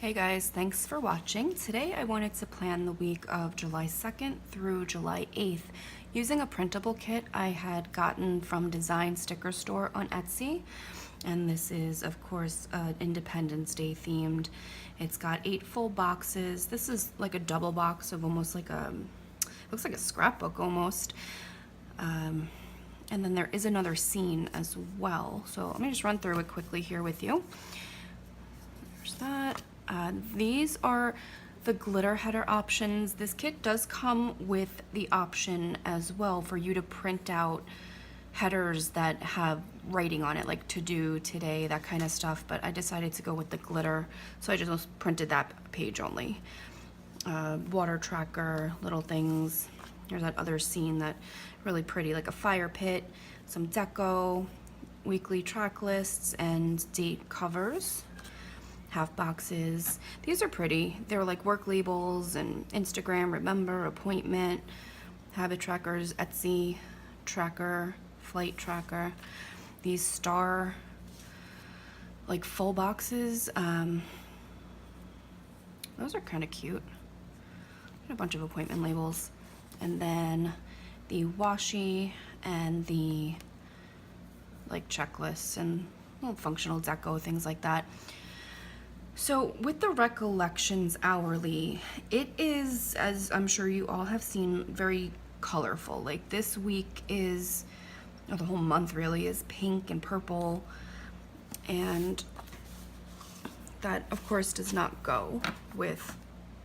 Hey guys, thanks for watching. Today I wanted to plan the week of July 2nd through July 8th using a printable kit I had gotten from Design Sticker Store on Etsy. And this is, of course, Independence Day themed. It's got 8 full boxes. This is like a double box of almost like looks like a scrapbook almost. And then there is another scene as well. So let me just run through it quickly here with you. There's that. These are the glitter header options. This kit does come with the option as well for you to print out headers that have writing on it, like to do, today, that kind of stuff, but I decided to go with the glitter, so I just printed that page only. Water tracker, little things. Here's that other scene that really pretty, like a fire pit, some deco, weekly track lists, and date covers. Half boxes. These are pretty. They're like work labels and Instagram, remember, appointment, habit trackers, Etsy tracker, flight tracker. These star, like full boxes. Those are kind of cute. A bunch of appointment labels. And then the washi and the like checklists and little functional deco, things like that. So with the Recollections hourly, it is, as I'm sure you all have seen, very colorful. Like this week is, or the whole month really, is pink and purple, and that of course does not go with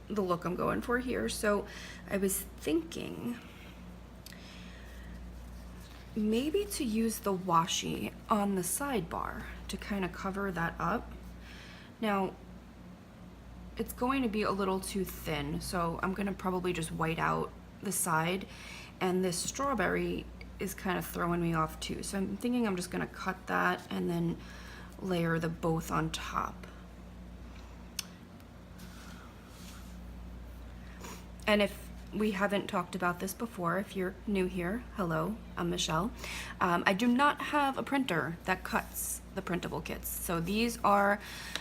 the look I'm going for here. So I was thinking maybe to use the washi on the sidebar to kind of cover that up. Now, it's going to be a little too thin, so I'm gonna probably just white out the side, and this strawberry is kind of throwing me off too. So I'm thinking I'm just gonna cut that and then layer the both on top. And if we haven't talked about this before, if you're new here, hello, I'm Michelle. I do not have a printer that cuts the printable kits. So these are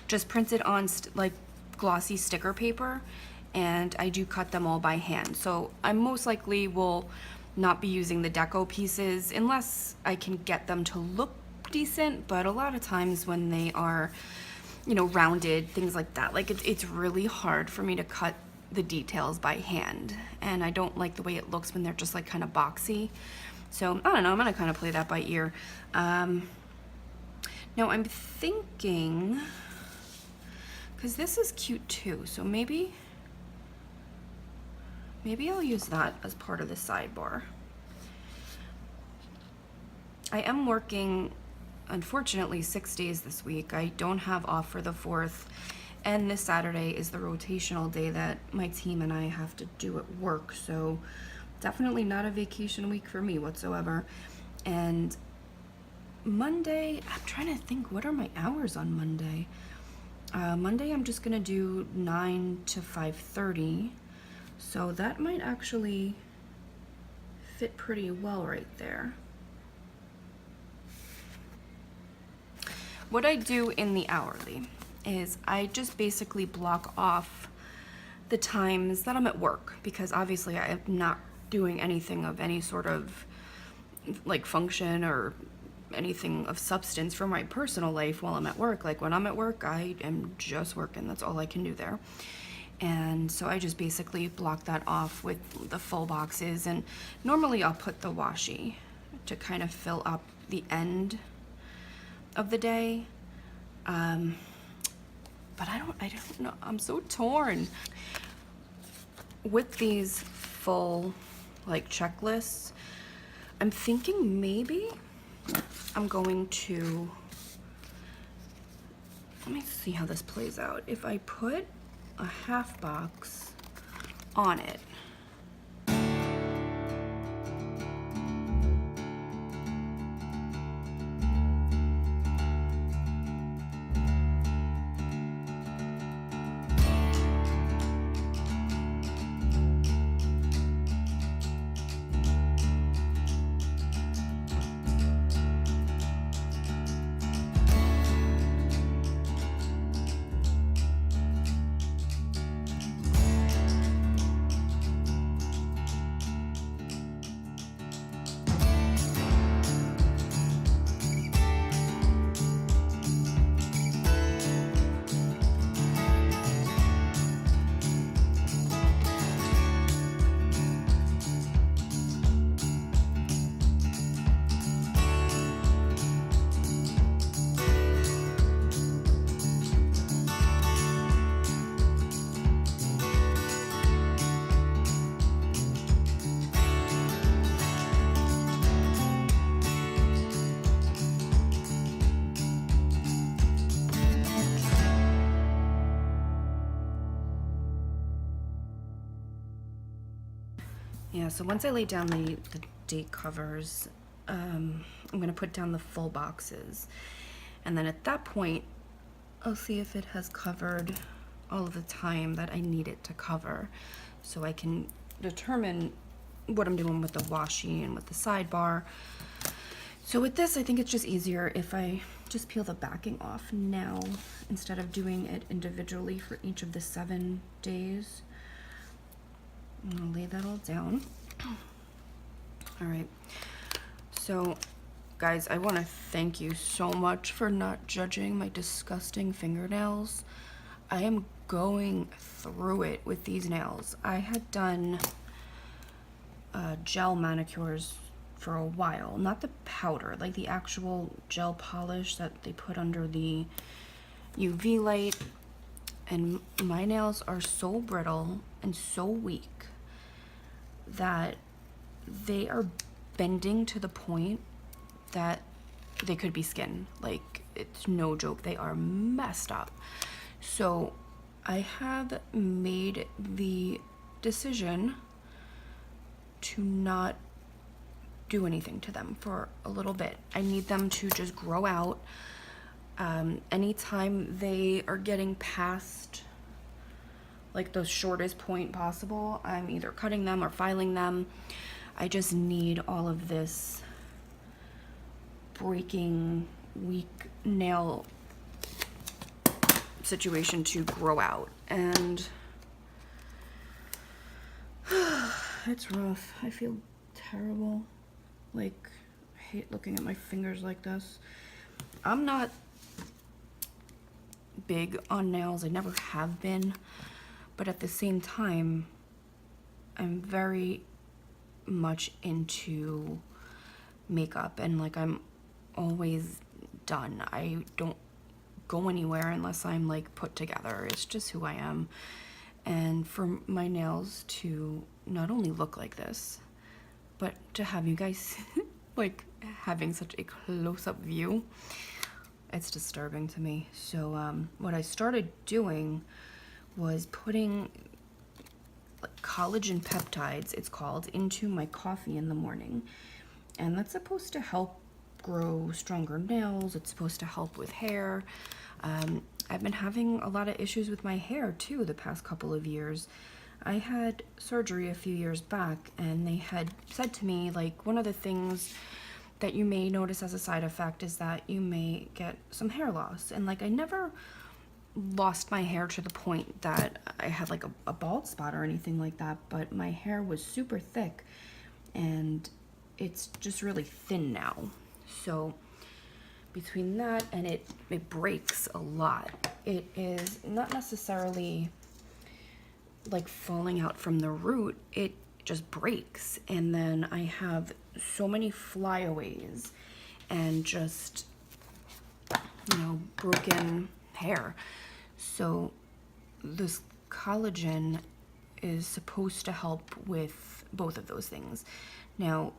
just printed on like glossy sticker paper, and I do cut them all by hand. So I most likely will not be using the deco pieces unless I can get them to look decent, but a lot of times when they are, you know, rounded, things like that, like it's really hard for me to cut the details by hand, and I don't like the way it looks when they're just like kind of boxy. So I don't know, I'm gonna kind of play that by ear. Now I'm thinking, because this is cute too, so maybe I'll use that as part of the sidebar. I am working, unfortunately, 6 days this week. I don't have off for the 4th, and this Saturday is the rotational day that my team and I have to do at work, so definitely not a vacation week for me whatsoever. And Monday, I'm trying to think, what are my hours on Monday? Monday I'm just gonna do 9 to 5:30, so that might actually fit pretty well right there. What I do in the hourly is I just basically block off the times that I'm at work, because obviously I am not doing anything of any sort of like function or anything of substance for my personal life while I'm at work. Like when I'm at work, I am just working. That's all I can do there. And so I just basically block that off with the full boxes, and normally I'll put the washi to kind of fill up the end of the day. But I don't know, I'm so torn. With these full like checklists, I'm thinking maybe I'm going to, let me see how this plays out. If I put a half box on it, Yeah, so once I lay down the date covers, I'm gonna put down the full boxes. And then at that point, I'll see if it has covered all of the time that I need it to cover, so I can determine what I'm doing with the washi and with the sidebar. So with this, I think it's just easier if I just peel the backing off now instead of doing it individually for each of the 7 days. I'm gonna lay that all down. All right, so guys, I want to thank you so much for not judging my disgusting fingernails. I am going through it with these nails. I had done gel manicures for a while, not the powder, like the actual gel polish that they put under the UV light, and my nails are so brittle and so weak that they are bending to the point that they could be skin. Like, it's no joke, they are messed up. So I have made the decision to not do anything to them for a little bit. I need them to just grow out. Anytime they are getting past like the shortest point possible, I'm either cutting them or filing them. I just need all of this breaking weak nail situation to grow out, and it's rough. I feel terrible. Like, I hate looking at my fingers like this. I'm not big on nails. I never have been, but at the same time, I'm very much into makeup, and like, I'm always done. I don't go anywhere unless I'm like put together. It's just who I am. And for my nails to not only look like this, but to have you guys like having such a close-up view, it's disturbing to me. So what I started doing was putting like collagen peptides, it's called, into my coffee in the morning. And that's supposed to help grow stronger nails. It's supposed to help with hair. I've been having a lot of issues with my hair too the past couple of years. I had surgery a few years back, and they had said to me, like, one of the things that you may notice as a side effect is that you may get some hair loss. And like, I never lost my hair to the point that I had like a bald spot or anything like that, but my hair was super thick and it's just really thin now. So between that and it breaks a lot. It is not necessarily like falling out from the root, it just breaks. And then I have so many flyaways and just, you know, broken hair. So this collagen is supposed to help with both of those things. Now,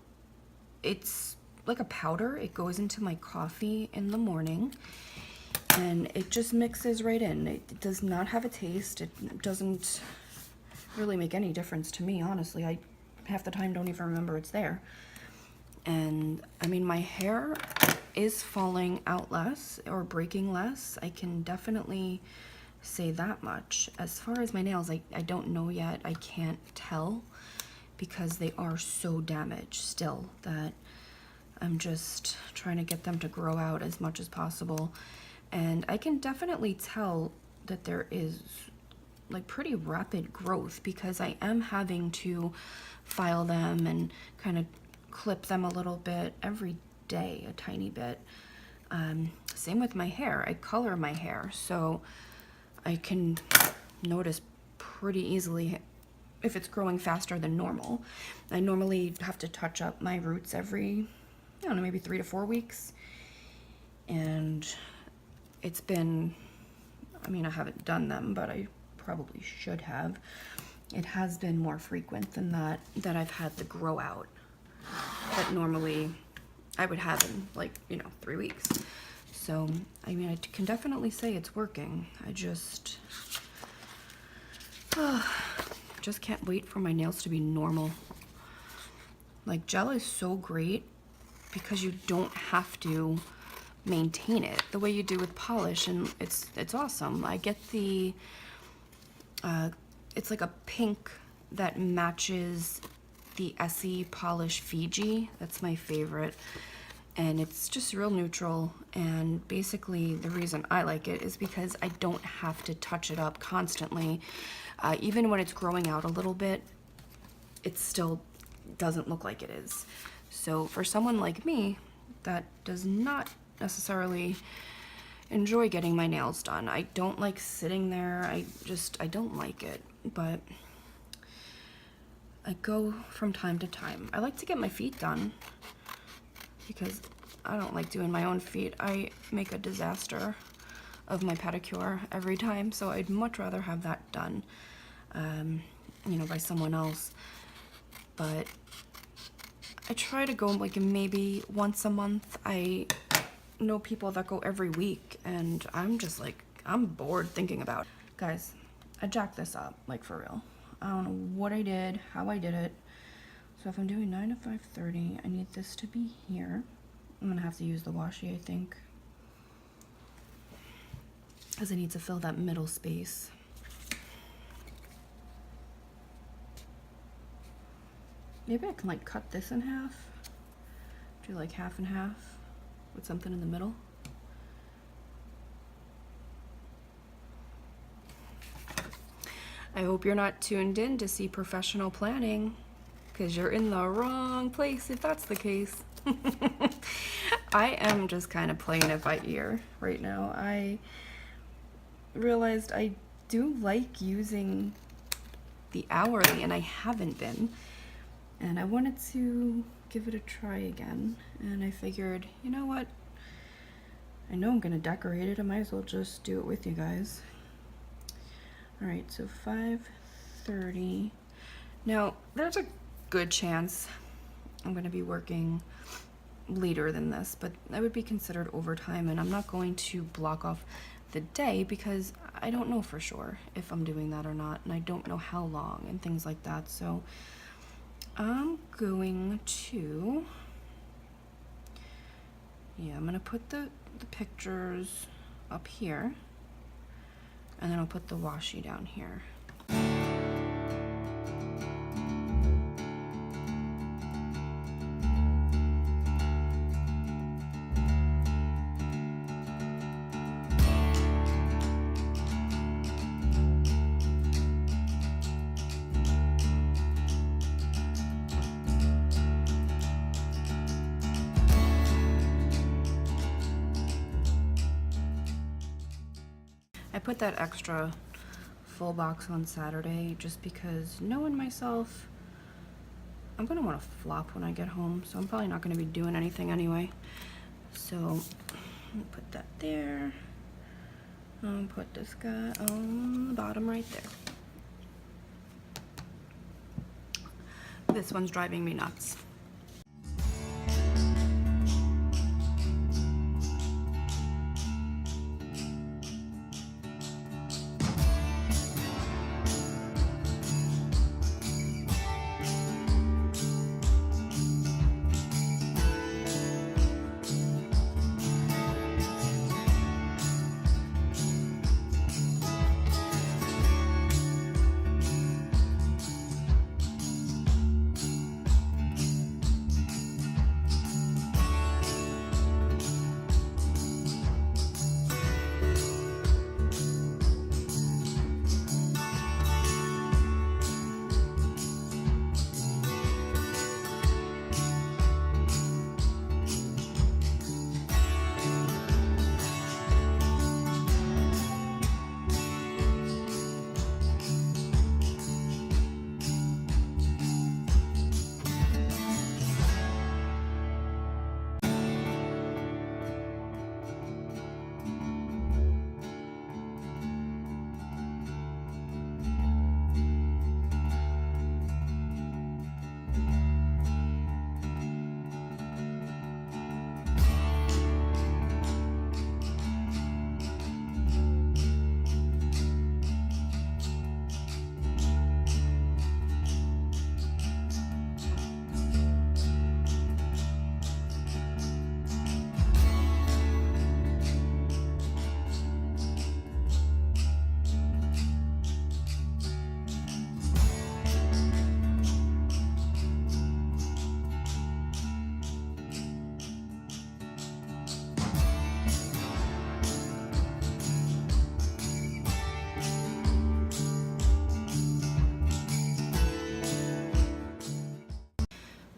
it's like a powder. It goes into my coffee in the morning and it just mixes right in. It does not have a taste. It doesn't really make any difference to me, honestly. I half the time don't even remember it's there. And I mean, my hair is falling out less or breaking less. I can definitely say that much. As far as my nails, I don't know yet. I can't tell because they are so damaged still that I'm just trying to get them to grow out as much as possible. And I can definitely tell that there is like pretty rapid growth because I am having to file them and kind of clip them a little bit every day, a tiny bit. Same with my hair. I color my hair, so I can notice pretty easily if it's growing faster than normal. I normally have to touch up my roots every, I don't know, maybe 3 to 4 weeks. And it's been, I mean, I haven't done them, but I probably should have. It has been more frequent than that I've had the grow out that normally I would have in, like, you know, 3 weeks. So, I mean, I can definitely say it's working. I just can't wait for my nails to be normal. Like, gel is so great because you don't have to maintain it the way you do with polish, and it's awesome. I get the it's like a pink that matches the Essie Polish Fiji. That's my favorite, and it's just real neutral. And basically the reason I like it is because I don't have to touch it up constantly. Even when it's growing out a little bit, it still doesn't look like it is. So for someone like me that does not necessarily enjoy getting my nails done, I don't like sitting there, I don't like it, but I go from time to time. I like to get my feet done because I don't like doing my own feet. I make a disaster of my pedicure every time, so I'd much rather have that done, you know, by someone else. But I try to go like maybe once a month. I know people that go every week, and I'm just like, I'm bored thinking about it. Guys, I jacked this up, like for real. I don't know what I did, how I did it. So if I'm doing 9 to 5:30, I need this to be here. I'm gonna have to use the washi, I think, because I need to fill that middle space. Maybe I can like cut this in half, do like half and half with something in the middle. I hope you're not tuned in to see professional planning, because you're in the wrong place if that's the case. I am just kind of playing it by ear right now. I realized I do like using the hourly, and I haven't been. And I wanted to give it a try again, and I figured, you know what? I know I'm gonna decorate it, I might as well just do it with you guys. All right, so 5:30. Now, there's a good chance I'm gonna be working later than this, but that would be considered overtime, and I'm not going to block off the day because I don't know for sure if I'm doing that or not, and I don't know how long and things like that. So I'm going to, I'm gonna put the pictures up here, and then I'll put the washi down here. I put that extra full box on Saturday just because knowing myself, I'm gonna want to flop when I get home, so I'm probably not gonna be doing anything anyway. So I'll put that there. I'll put this guy on the bottom right there. This one's driving me nuts.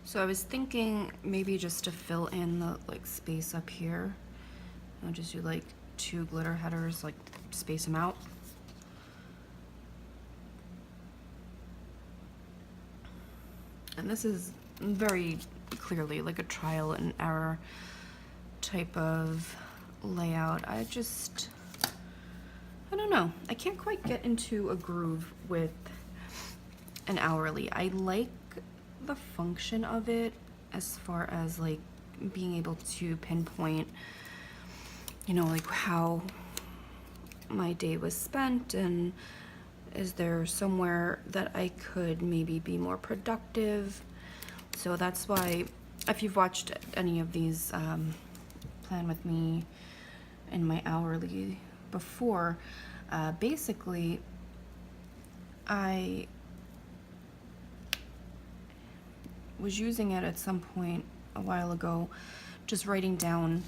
So I was thinking maybe just to fill in the like space up here, I'll just do like 2 glitter headers, like space them out. And this is very clearly like a trial and error type of layout. I don't know. I can't quite get into a groove with an hourly. I like the function of it as far as like being able to pinpoint, you know, like how my day was spent and is there somewhere that I could maybe be more productive. So that's why if you've watched any of these plan with me in my hourly before, basically I was using it at some point a while ago, just writing down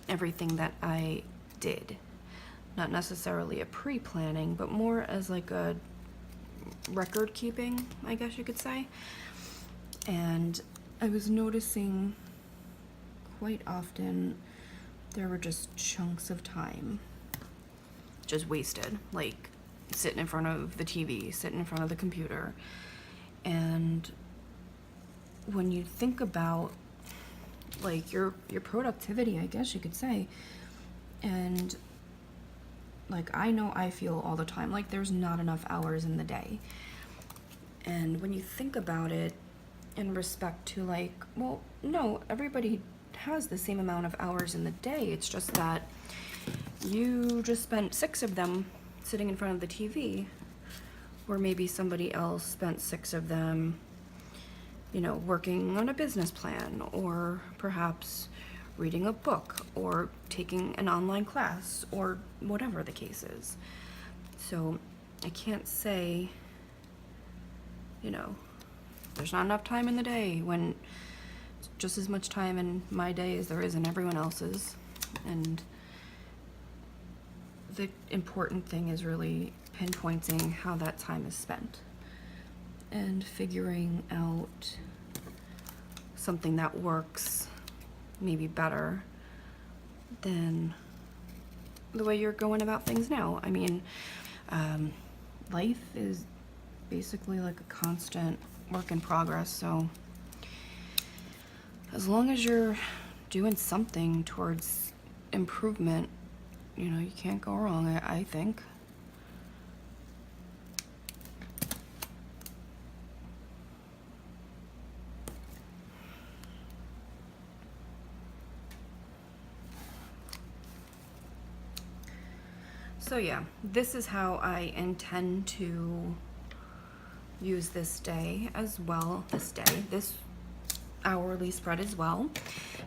everything that I did. Not necessarily a pre-planning, but more as like a record keeping, I guess you could say. And I was noticing quite often there were just chunks of time just wasted, like sitting in front of the TV, sitting in front of the computer. And when you think about like your productivity, I guess you could say, and like I know I feel all the time like there's not enough hours in the day. And when you think about it in respect to like, well, no, everybody has the same amount of hours in the day. It's just that you just spent 6 of them sitting in front of the TV, or maybe somebody else spent 6 of them, you know, working on a business plan, or perhaps reading a book, or taking an online class, or whatever the case is. So I can't say, you know, there's not enough time in the day when it's just as much time in my day as there is in everyone else's. And the important thing is really pinpointing how that time is spent and figuring out something that works maybe better than the way you're going about things now. I mean, life is basically like a constant work in progress, so as long as you're doing something towards improvement, you know, you can't go wrong, I think. So yeah, this is how I intend to use this day as well, this hourly spread as well.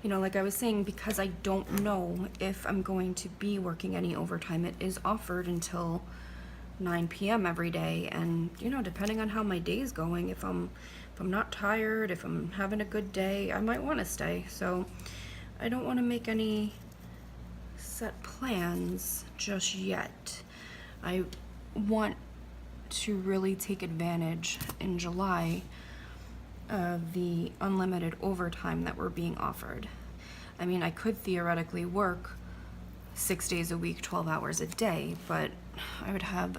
You know, like I was saying, because I don't know if I'm going to be working any overtime. It is offered until 9 p.m. every day, and you know, depending on how my day's going, if I'm not tired, if I'm having a good day, I might want to stay. So I don't want to make any set plans just yet. I want to really take advantage in July of the unlimited overtime that we're being offered. I mean, I could theoretically work 6 days a week, 12 hours a day, but I would have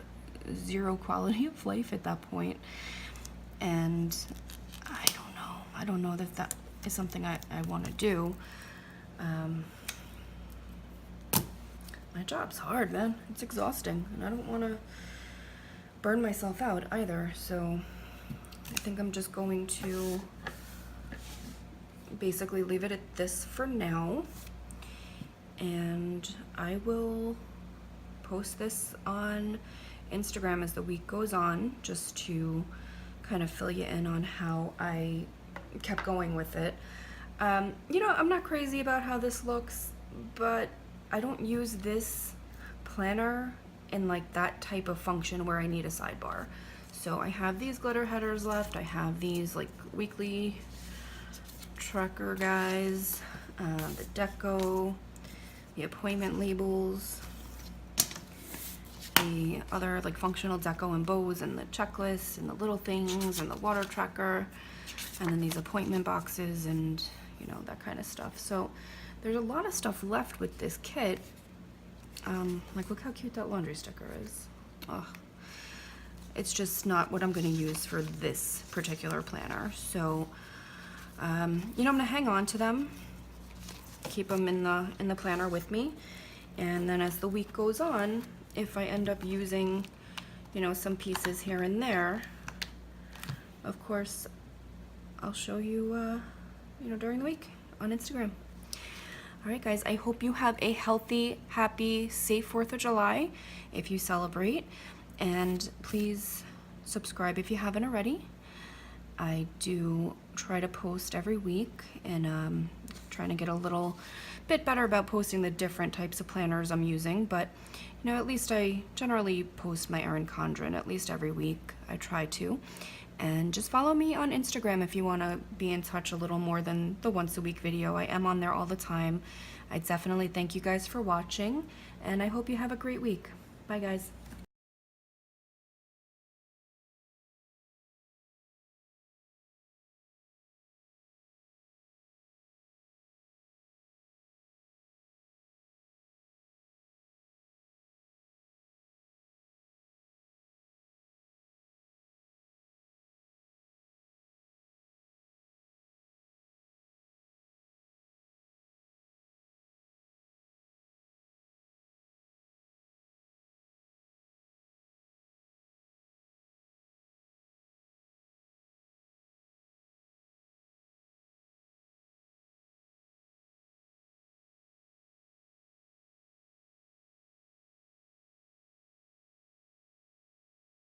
0 quality of life at that point. And I don't know that that is something I want to do. My job's hard, man. It's exhausting, and I don't want to burn myself out either. So I think I'm just going to basically leave it at this for now, and I will post this on Instagram as the week goes on, just to kind of fill you in on how I kept going with it. You know, I'm not crazy about how this looks, but I don't use this planner in like that type of function where I need a sidebar. So I have these glitter headers left. I have these like weekly tracker guys, the deco, the appointment labels, the other like functional deco and bows and the checklists and the little things and the water tracker, and then these appointment boxes and, you know, that kind of stuff. So there's a lot of stuff left with this kit. Like, look how cute that laundry sticker is. Ugh. It's just not what I'm going to use for this particular planner. So, you know, I'm going to hang on to them, keep them in the planner with me, and then as the week goes on, if I end up using, you know, some pieces here and there, of course, I'll show you, you know, during the week on Instagram. All right, guys, I hope you have a healthy, happy, safe 4th of July if you celebrate. And please subscribe if you haven't already. I do try to post every week, and trying to get a little bit better about posting the different types of planners I'm using. But, you know, at least I generally post my Erin Condren at least every week. I try to. And just follow me on Instagram if you want to be in touch a little more than the once a week video. I am on there all the time. I definitely thank you guys for watching, and I hope you have a great week. Bye, guys.